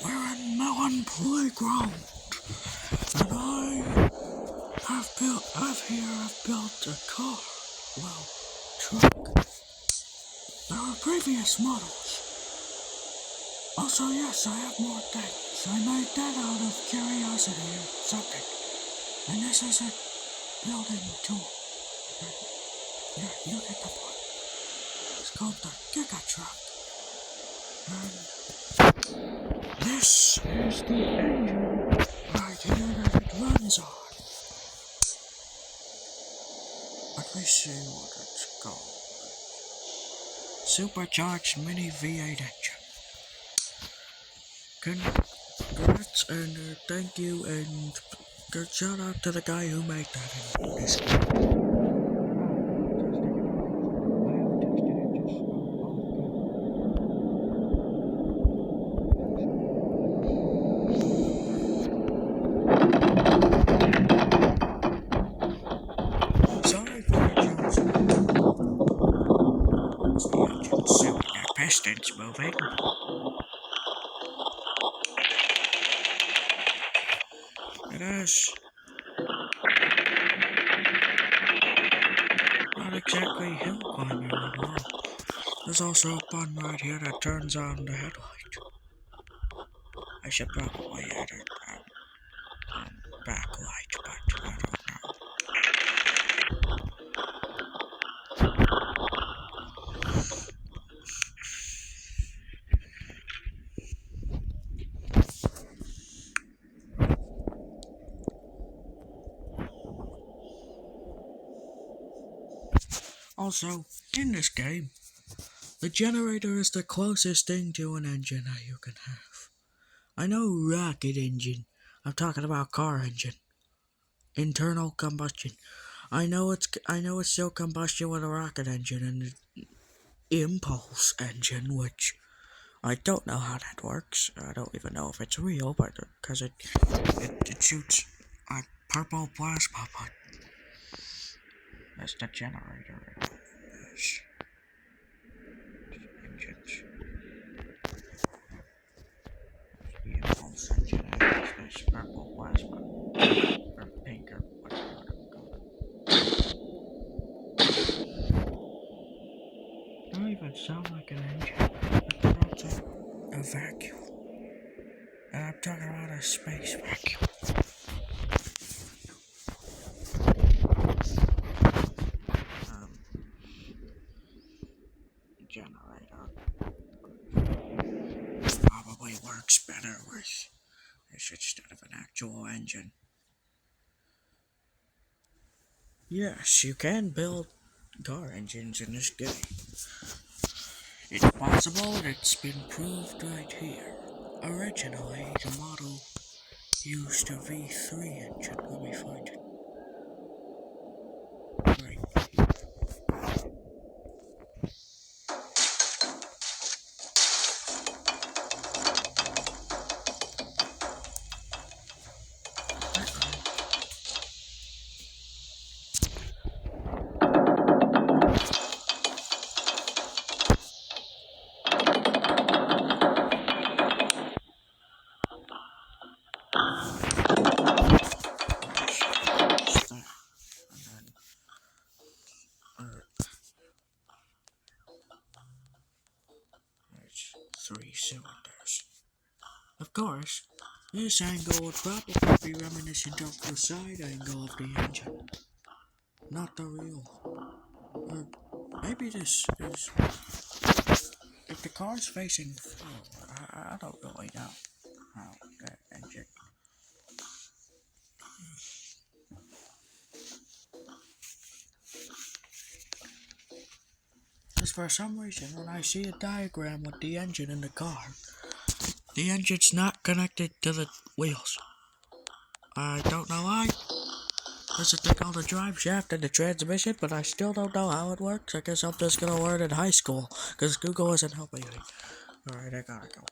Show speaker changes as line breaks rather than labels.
We're in Melon Playground, and I've built a car, well, truck. There are previous models. Also, yes, I have more things. I made that out of curiosity or something. And this is a building tool. You get the point. It's called the Giga truck. And this is the engine right here that it runs on. Let me see what it's called. Supercharged mini V8 engine. Congrats and thank you and good shout out to the guy who made that in this game. Sorry for the Johnson. It's the engine suit. The pistons moving. It is. Not exactly hill climbing at all. There's also a button right here that turns on the headlight. I should probably add a backlight, but I don't know. Also, in this game, the generator is the closest thing to an engine that you can have. I know rocket engine. I'm talking about car engine. Internal combustion. I know it's still combustion with a rocket engine and an impulse engine, which I don't know how that works. I don't even know if it's real, but because it shoots like purple plasma, but that's the generator. Yes. Engines. The impulse engine and this purple plasma. Or pink or whatever you want to call it. Don't even sound like an engine. It's also a vacuum. And I'm talking about a space vacuum. Generator probably works better with this instead of an actual engine. Yes, you can build car engines in this game. It's possible, and it's been proved right here. Originally, the model used a V3 engine. Let me find it. Right. There's 3 cylinders. Of course, this angle would probably be reminiscent of the side angle of the engine, not the real. Or maybe this is. If the car's facing forward, I don't really know how that engine. Because for some reason, when I see a diagram with the engine in the car, the engine's not connected to the wheels. I don't know why. There's a thing called a drive shaft and the transmission, but I still don't know how it works. I guess I'm just gonna learn in high school, because Google isn't helping me. Alright, I gotta go.